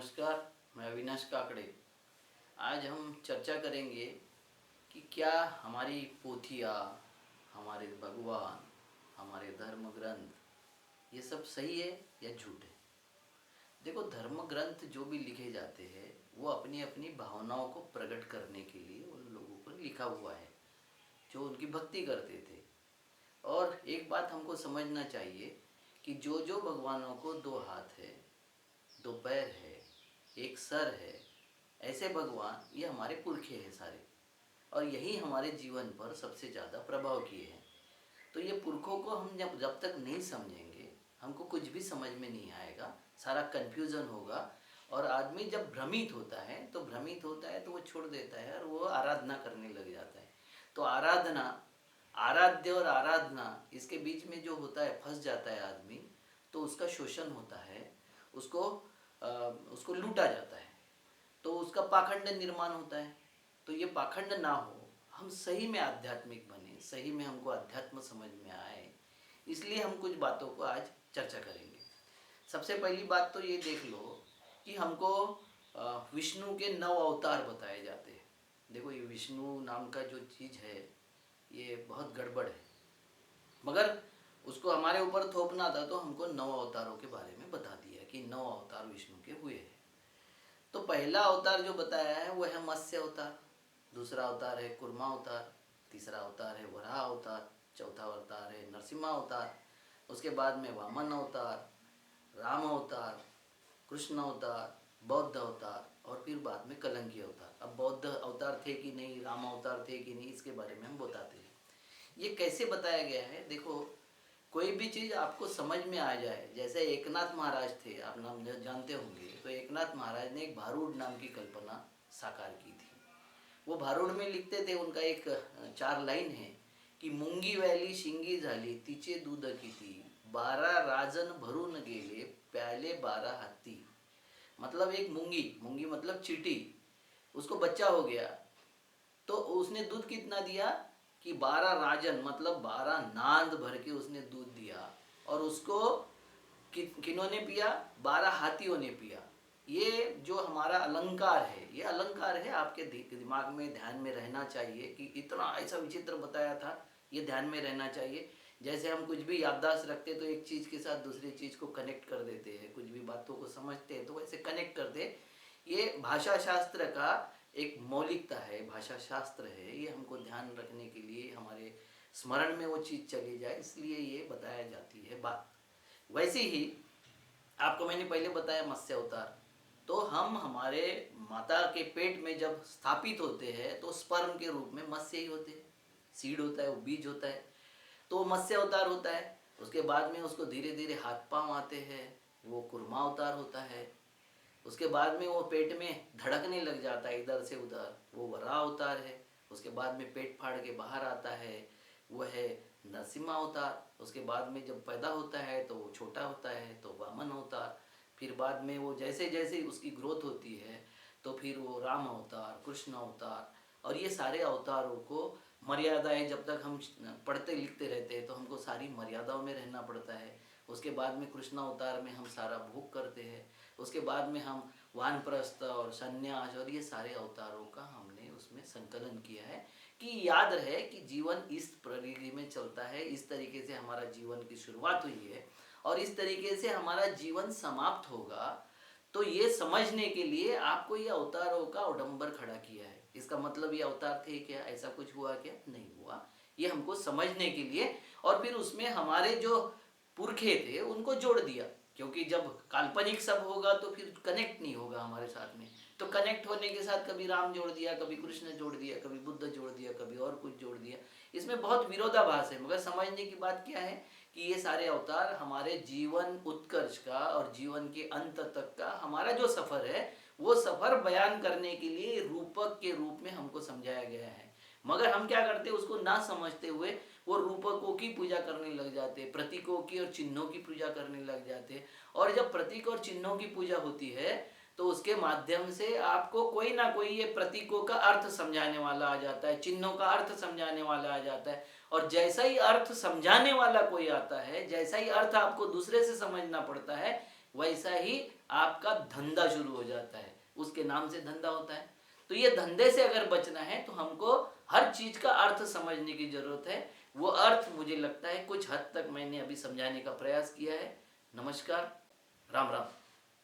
नमस्कार। मैं अविनाश काकड़े। आज हम चर्चा करेंगे कि क्या हमारी पोथियाँ, हमारे भगवान, हमारे धर्म ग्रंथ ये सब सही है या झूठ है। देखो, धर्म ग्रंथ जो भी लिखे जाते हैं वो अपनी अपनी भावनाओं को प्रकट करने के लिए उन लोगों को लिखा हुआ है जो उनकी भक्ति करते थे। और एक बात हमको समझना चाहिए कि जो जो भगवानों को दो हाथ है, दो पैर है, एक सर है, ऐसे भगवान ये हमारे पुरखे हैं सारे, और यही हमारे जीवन पर सबसे ज़्यादा प्रभाव किए हैं। तो ये पुरखों को हम जब तक नहीं समझेंगे हमको कुछ भी समझ में नहीं आएगा, सारा कन्फ्यूज़न होगा। और आदमी जब भ्रमित होता है तो वो छोड़ देता है और वो आराधना करने लग जाता है। तो आराधना, आराध्य और आराधना इसके बीच में जो होता है, फंस जाता है आदमी, तो उसका शोषण होता है, उसको उसको लूटा जाता है, तो उसका पाखंड निर्माण होता है। तो ये पाखंड ना हो, हम सही में आध्यात्मिक बने, सही में हमको अध्यात्म समझ में आए, इसलिए हम कुछ बातों को आज चर्चा करेंगे। सबसे पहली बात तो ये देख लो कि हमको विष्णु के 9 अवतार बताए जाते हैं। देखो, ये विष्णु नाम का जो चीज़ है ये बहुत गड़बड़ है, मगर उसको हमारे ऊपर थोपना था तो हमको 9 अवतारों के बारे में बता दिया कि 9 अवतार विष्णु के हुए हैं। तो पहला अवतार जो बताया है वो है मत्स्य अवतार, दूसरा अवतार है कुर्मा अवतार, तीसरा अवतार है वराह अवतार, चौथा अवतार है नरसिम्हा अवतार, उसके बाद में वामन अवतार, राम अवतार, कृष्ण अवतार, बौद्ध अवतार और फिर बाद में कलंकी अवतार। अब बौद्ध अवतार थे कि नहीं, राम अवतार थे कि नहीं, इसके बारे में हम बताते हैं। ये कैसे बताया गया है, देखो, कोई भी चीज़ आपको समझ में आ जाए। जैसे एकनाथ महाराज थे, आप नाम जानते होंगे, तो एकनाथ महाराज ने एक भारूड नाम की कल्पना साकार की थी। वो भारूड में लिखते थे, उनका एक 4 लाइन है कि मुंगी वैली शिंगी झाली तिचे दूध किती, 12 राजन भरून गेले प्याले 12 हत्ती। मतलब एक मूंगी, मूंगी मतलब चींटी, उसको बच्चा हो गया तो उसने दूध कितना दिया कि 12 राजन मतलब 12 नांद भर के उसने दूध दिया, और उसको किन्होंने पिया, 12 हाथियों ने पिया। ये जो हमारा अलंकार है, ये अलंकार है, आपके दिमाग में ध्यान में रहना चाहिए कि इतना ऐसा विचित्र बताया था, ये ध्यान में रहना चाहिए। जैसे हम कुछ भी याददाश्त रखते तो एक चीज़ के साथ दूसरी चीज़ को कनेक्ट कर देते हैं, कुछ भी बातों को समझते हैं तो वैसे कनेक्ट करते। ये भाषा शास्त्र का एक मौलिकता है, भाषा शास्त्र है, ये हमको ध्यान रखने के लिए हमारे स्मरण में वो चीज़ चली जाए, इसलिए ये बताया जाती है बात। वैसे ही आपको मैंने पहले बताया मत्स्य अवतार, तो हम हमारे माता के पेट में जब स्थापित होते हैं तो स्पर्म के रूप में मत्स्य ही होते हैं, सीड होता है, वो बीज होता है, तो मत्स्य अवतार होता है। उसके बाद में उसको धीरे धीरे हाथ पांव आते हैं, वो कुर्मा अवतार होता है। उसके बाद में वो पेट में धड़कने लग जाता है इधर से उधर, वो वराह अवतार है। उसके बाद में पेट फाड़ के बाहर आता है, वो है नरसिम्हा अवतार। उसके बाद में जब पैदा होता है तो वो छोटा होता है तो वामन अवतार। फिर बाद में वो जैसे जैसे उसकी ग्रोथ होती है तो फिर वो राम अवतार, कृष्ण अवतार, और ये सारे अवतारों को मर्यादाएं, जब तक हम पढ़ते लिखते रहते हैं तो हमको सारी मर्यादाओं में रहना पड़ता है। उसके बाद में कृष्ण अवतार में हम सारा भोग करते हैं। उसके बाद में हम वानप्रस्थ और संन्यास और ये सारे अवतारों का हमने उसमें संकलन किया है कि याद रहे कि जीवन इस प्रणाली में चलता है, इस तरीके से हमारा जीवन की शुरुआत हुई है और इस तरीके से हमारा जीवन समाप्त होगा। तो ये समझने के लिए आपको ये अवतारों का उडंबर खड़ा किया है। इसका मतलब ये अवतार थे क्या, ऐसा कुछ हुआ क्या, नहीं हुआ, ये हमको समझने के लिए। और फिर उसमें हमारे जो पुरखे थे उनको जोड़ दिया, क्योंकि जब काल्पनिक सब होगा तो फिर कनेक्ट नहीं होगा हमारे साथ में। तो कनेक्ट होने के साथ कभी राम जोड़ दिया, कभी कृष्ण जोड़ दिया, कभी बुद्ध जोड़ दिया, कभी और कुछ जोड़ दिया। इसमें बहुत विरोधाभास है, मगर समझने की बात क्या है कि ये सारे अवतार हमारे जीवन उत्कर्ष का और जीवन के अंत तक का हमारा जो सफ़र है वो सफ़र बयान करने के लिए रूपक के रूप में हमको समझाया गया है। मगर हम क्या करते हैं, उसको ना समझते हुए वो रूपकों की पूजा करने लग जाते हैं, प्रतीकों की और चिन्हों की पूजा करने लग जाते हैं। और जब प्रतीक और चिन्हों की पूजा होती है तो उसके माध्यम से आपको कोई ना कोई ये प्रतीकों का अर्थ समझाने वाला आ जाता है, चिन्हों का अर्थ समझाने वाला आ जाता है। और जैसा ही अर्थ समझाने वाला कोई आता है, जैसा ही अर्थ आपको दूसरे से समझना पड़ता है, वैसा ही आपका धंधा शुरू हो जाता है, उसके नाम से धंधा होता है। तो ये धंधे से अगर बचना है तो हमको हर चीज का अर्थ समझने की जरूरत है। वो अर्थ मुझे लगता है कुछ हद तक मैंने अभी समझाने का प्रयास किया है। नमस्कार, राम राम।